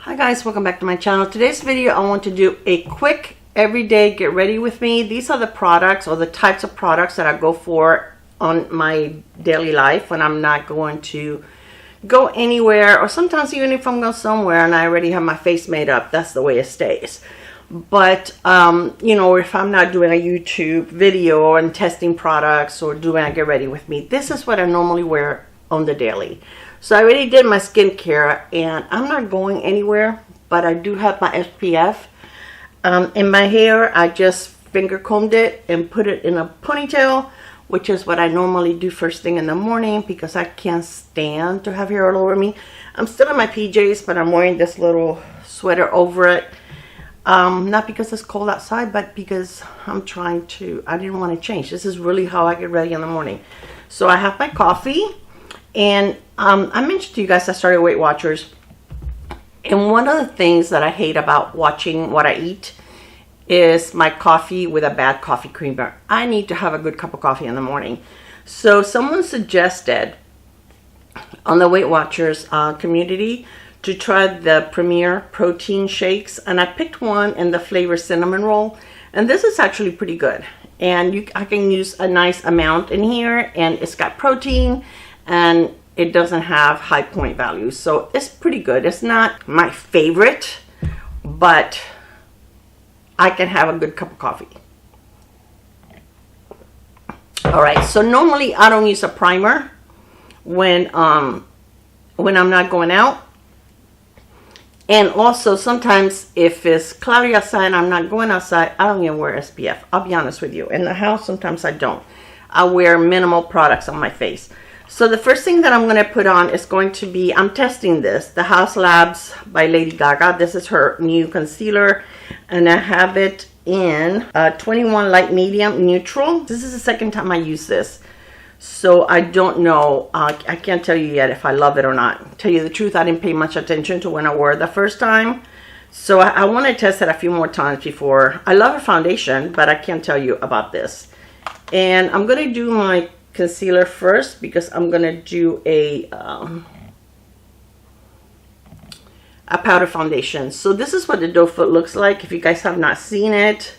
Hi guys, welcome back to my channel. Today's video I want to do a quick everyday get ready with me. These are the products or the types of products that I go for on my daily life when I'm not going to go anywhere, or sometimes even if I'm going somewhere and I already have my face made up, that's the way it stays. But you know, if I'm not doing a YouTube video and testing products or doing a get ready with me, this is what I normally wear on the daily. So I already did my skincare and I'm not going anywhere, but I do have my SPF. In my hair, I just finger combed it and put it in a ponytail, which is what I normally do first thing in the morning because I can't stand to have hair all over me. I'm still in my PJs, but I'm wearing this little sweater over it. Not because it's cold outside, but because I didn't want to change. This is really how I get ready in the morning. So I have my coffee. And I mentioned to you guys I started Weight Watchers, and one of the things that I hate about watching what I eat is my coffee with a bad coffee creamer. I need to have a good cup of coffee in the morning. So someone suggested on the Weight Watchers community to try the Premier protein shakes, and I picked one in the flavor cinnamon roll, and this is actually pretty good. And I can use a nice amount in here, and it's got protein and it doesn't have high point values, so it's pretty good. It's not my favorite, but I can have a good cup of coffee. All right, so normally I don't use a primer when I'm not going out, and also sometimes if it's cloudy outside and I'm not going outside, I don't even wear SPF. I'll be honest with you. In the house, sometimes I don't. I wear minimal products on my face. So the first thing that I'm going to put on is going to be, I'm testing this, the House Labs by Lady Gaga. This is her new concealer, and I have it in 21 light medium neutral. This is the second time I use this, so I don't know. I can't tell you yet if I love it or not. Tell you the truth, I didn't pay much attention to when I wore it the first time, so I want to test it a few more times before. I love her foundation, but I can't tell you about this. And I'm going to do my concealer first because I'm gonna do a powder foundation. So this is what the doe foot looks like if you guys have not seen it,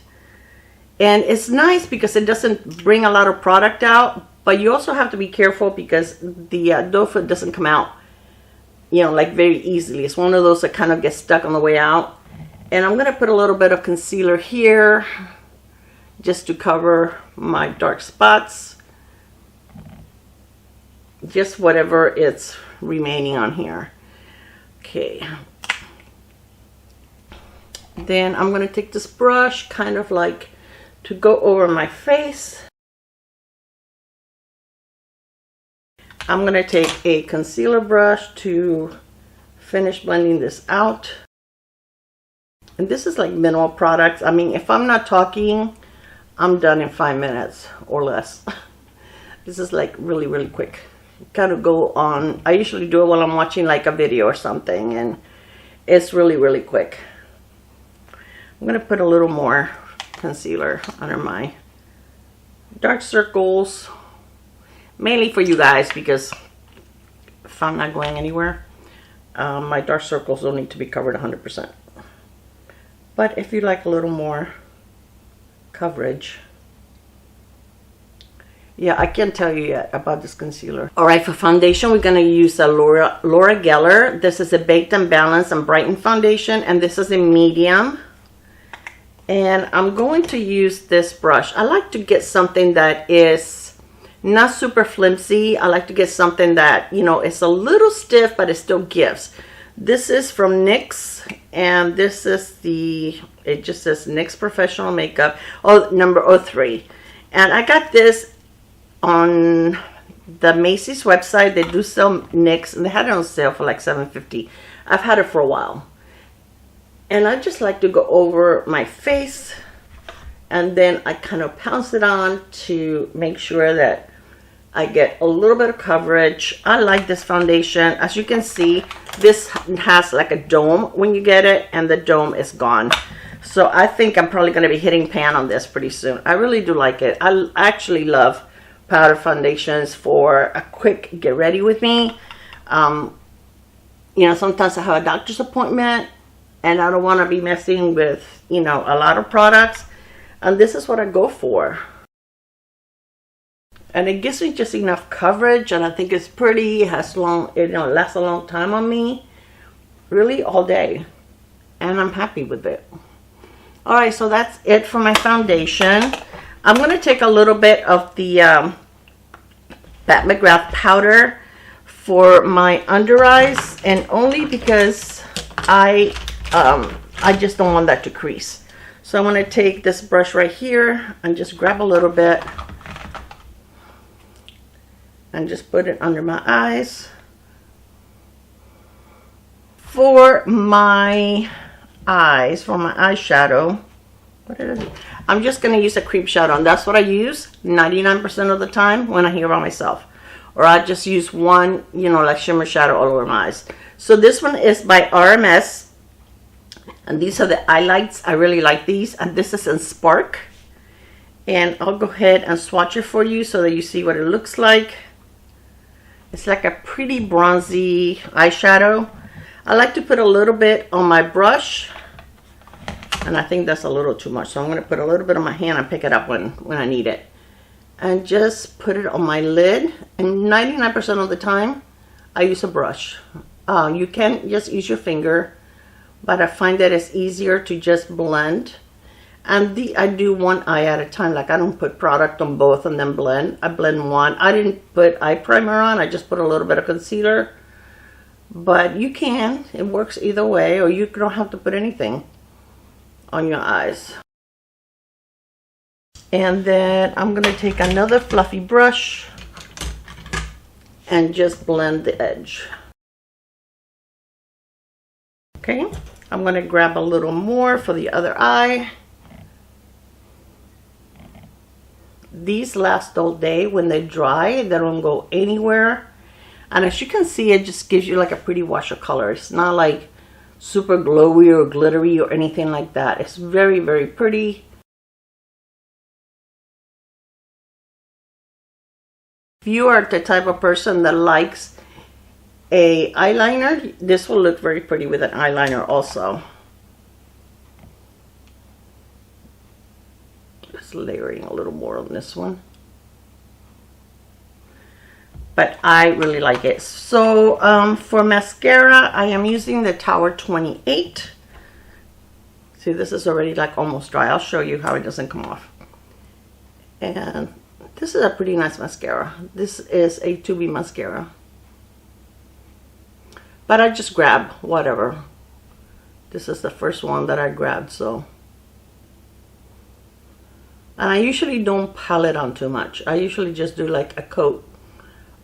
and it's nice because it doesn't bring a lot of product out, but you also have to be careful because the doe foot doesn't come out, you know, like very easily. It's one of those that kind of gets stuck on the way out. And I'm gonna put a little bit of concealer here just to cover my dark spots, just whatever it's remaining on here. Okay, then I'm going to take this brush kind of like to go over my face. I'm going to take a concealer brush to finish blending this out, and this is like minimal products. I mean, if I'm not talking, I'm done in 5 minutes or less. This is like really quick. Kind of go on. I usually do it while I'm watching like a video or something, and it's really quick. I'm gonna put a little more concealer under my dark circles, mainly for you guys, because if I'm not going anywhere, my dark circles don't need to be covered 100%. But if you like a little more coverage, yeah, I can't tell you yet about this concealer. All right, for foundation, we're going to use a Laura Geller. This is a Baked and Balanced and Brighten foundation, and this is in medium. And I'm going to use this brush. I like to get something that is not super flimsy. I like to get something that, you know, it's a little stiff, but it still gives. This is from NYX, and this is it just says NYX Professional Makeup, number 03. And I got this on the Macy's website. They do sell NYX, and they had it on sale for like $7.50. I've had it for a while, and I just like to go over my face, and then I kind of pounce it on to make sure that I get a little bit of coverage. I like this foundation. As you can see, this has like a dome when you get it, and the dome is gone. So I think I'm probably going to be hitting pan on this pretty soon. I really do like it. I actually love powder foundations for a quick get ready with me. You know, sometimes I have a doctor's appointment and I don't want to be messing with, you know, a lot of products. And this is what I go for. And it gives me just enough coverage, and I think it's pretty. It has long, you know, it lasts a long time on me. Really all day. And I'm happy with it. Alright, so that's it for my foundation. I'm going to take a little bit of the Pat McGrath powder for my under eyes, and only because I just don't want that to crease. So I'm going to take this brush right here and just grab a little bit and just put it under my eyes. For my eyes, for my eyeshadow, what is it? I'm just going to use a cream shadow, and that's what I use 99% of the time when I'm here by myself. Or I just use one, you know, like shimmer shadow all over my eyes. So this one is by RMS. And these are the highlights. I really like these. And this is in Spark. And I'll go ahead and swatch it for you so that you see what it looks like. It's like a pretty bronzy eyeshadow. I like to put a little bit on my brush. And I think that's a little too much. So I'm going to put a little bit on my hand and pick it up when I need it. And just put it on my lid. And 99% of the time, I use a brush. You can just use your finger. But I find that it's easier to just blend. And I do one eye at a time. Like I don't put product on both and then blend. I blend one. I didn't put eye primer on. I just put a little bit of concealer. But you can. It works either way. Or you don't have to put anything on your eyes. And then I'm going to take another fluffy brush and just blend the edge. Okay, I'm going to grab a little more for the other eye. These last all day. When they dry, they don't go anywhere. And as you can see, it just gives you like a pretty wash of color. It's not like super glowy or glittery or anything like that. It's very, very pretty. If you are the type of person that likes a eyeliner, this will look very pretty with an eyeliner also. Just layering a little more on this one. But I really like it. So for mascara, I am using the Tower 28. See, this is already like almost dry. I'll show you how it doesn't come off. And this is a pretty nice mascara. This is a 2B mascara. But I just grab whatever. This is the first one that I grabbed, so. And I usually don't pile it on too much. I usually just do like a coat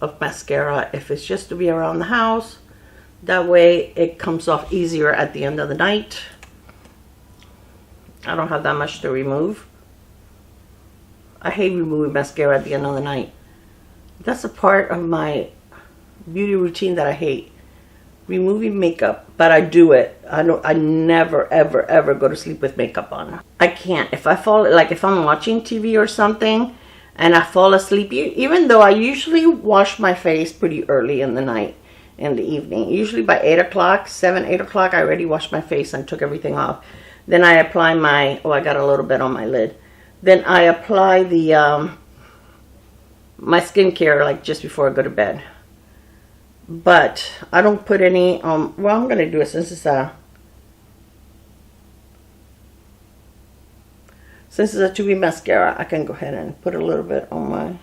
of mascara if it's just to be around the house. That way it comes off easier at the end of the night. I don't have that much to remove. I hate removing mascara at the end of the night. That's a part of my beauty routine that I hate. Removing makeup, but I do it. I never ever ever go to sleep with makeup on. I can't. If I fall, like if I'm watching TV or something and I fall asleep, even though I usually wash my face pretty early in the night, in the evening, usually by 8 o'clock, 7, 8 o'clock, I already washed my face and took everything off. Then I apply my, oh, I got a little bit on my lid. Then I apply the my skincare like just before I go to bed. But I don't put any, well, I'm going to do it since it's a 2B mascara, I can go ahead and put a little bit on my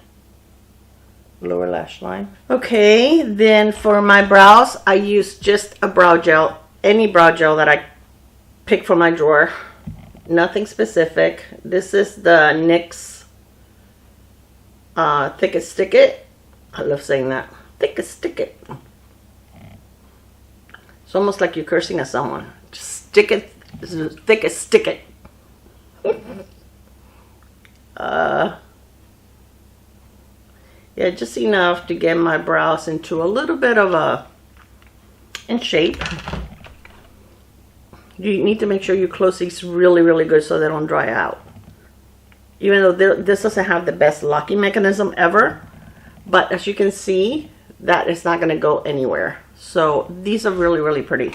lower lash line. Okay, then for my brows, I use just a brow gel, any brow gel that I pick from my drawer. Nothing specific. This is the NYX Thick as Stick It. I love saying that. Thick as Stick It. It's almost like you're cursing at someone. Just stick it, thick as stick it. Yeah, just enough to get my brows into a little bit of a in shape. You need to make sure you close these really, really good so they don't dry out. Even though this doesn't have the best locking mechanism ever, but as you can see, that is not going to go anywhere. So these are really, really pretty.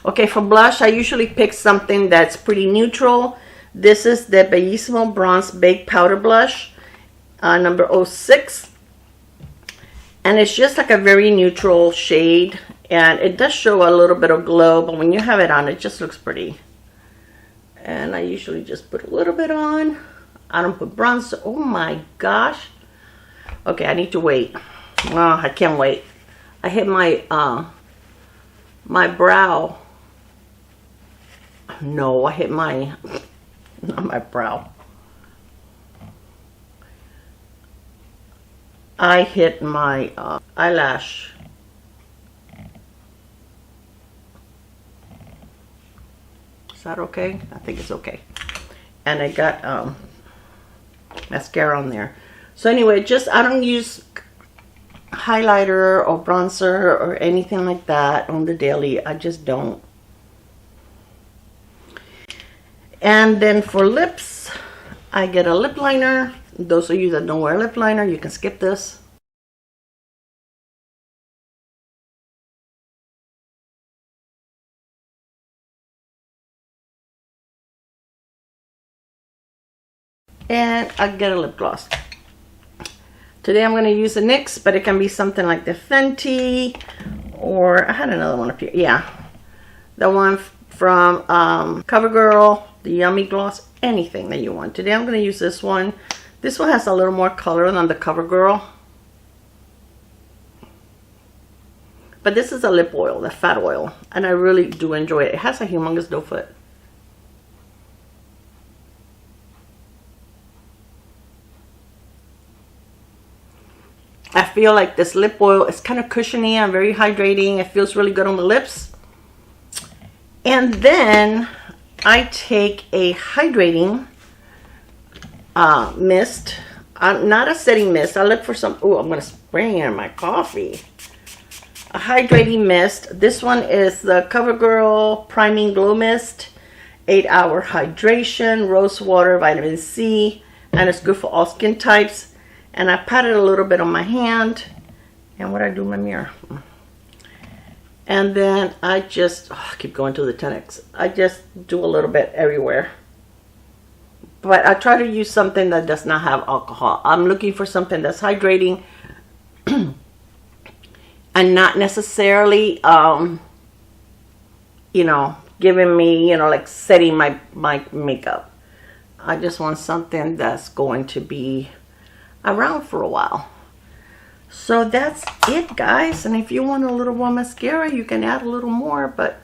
Okay, for blush, I usually pick something that's pretty neutral. This is the Bellissimo Bronze Baked Powder Blush, number 06. And it's just like a very neutral shade. And it does show a little bit of glow, but when you have it on, it just looks pretty. And I usually just put a little bit on. I don't put bronzer. Oh my gosh. Okay, I need to wait. Oh, I can't wait. I hit my my brow. No, I hit my, not my brow. I hit my eyelash. Is that okay? I think it's okay. And I got mascara on there. So anyway, just I don't use highlighter or bronzer or anything like that on the daily. I just don't. And then for lips, I get a lip liner. Those of you that don't wear lip liner, you can skip this. And I get a lip gloss. Today I'm going to use the NYX, but it can be something like the Fenty, or I had another one up here. Yeah, the one from CoverGirl, the Yummy Gloss, anything that you want. Today I'm going to use this one. This one has a little more color than the CoverGirl. But this is a lip oil, the fat oil, and I really do enjoy it. It has a humongous doe foot. I feel like this lip oil is kind of cushiony and very hydrating. It feels really good on the lips. And then I take a hydrating mist. Not a setting mist. I look for some. Oh, I'm going to spray in my coffee. A hydrating mist. This one is the CoverGirl Priming Glow Mist. 8-hour hydration, rose water, vitamin C. And it's good for all skin types. And I pat it a little bit on my hand. And what I do in my mirror. And then I just, I keep going to the 10X. I just do a little bit everywhere. But I try to use something that does not have alcohol. I'm looking for something that's hydrating. And not necessarily, you know, giving me, you know, like setting my makeup. I just want something that's going to be around for a while. So that's it, guys. And if you want a little more mascara, you can add a little more, but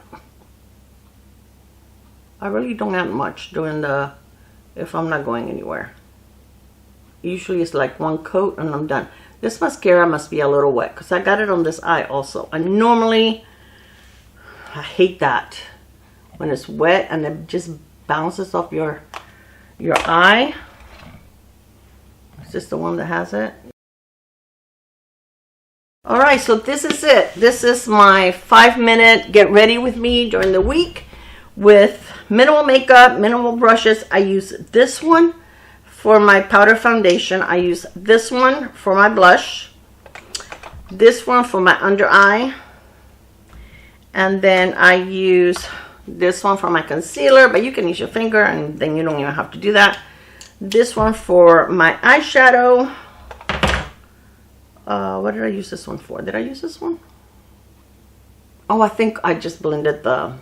I really don't add much during the, if I'm not going anywhere. Usually it's like one coat and I'm done. This mascara must be a little wet because I got it on this eye also. And normally, I hate that when it's wet and it just bounces off your eye. Is this the one that has it? Alright, so this is it. This is my 5-minute get ready with me during the week with minimal makeup, minimal brushes. I use this one for my powder foundation. I use this one for my blush. This one for my under eye. And then I use this one for my concealer, but you can use your finger and then you don't even have to do that. This one for my eyeshadow. What did I use this one for? Did I use this one? Oh, I think I just blended the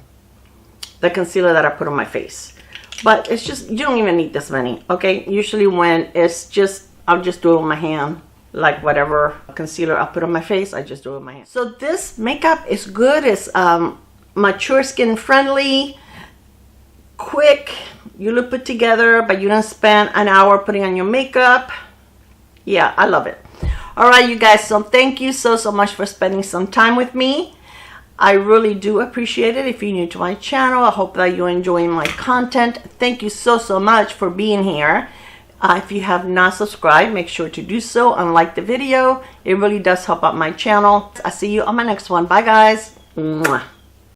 concealer that I put on my face. But it's just, you don't even need this many, okay? Usually when it's just, I'll just do it with my hand. Like whatever concealer I put on my face, I just do it with my hand. So this makeup is good. It's mature skin friendly, quick. You look put together, but you don't spend an hour putting on your makeup. Yeah, I love it. All right, you guys, so thank you so much for spending some time with me. I really do appreciate it. If you're new to my channel, I hope that you're enjoying my content. Thank you so much for being here. If you have not subscribed, make sure to do so and like the video. It really does help out my channel. I'll see you on my next one. Bye, guys. Mwah.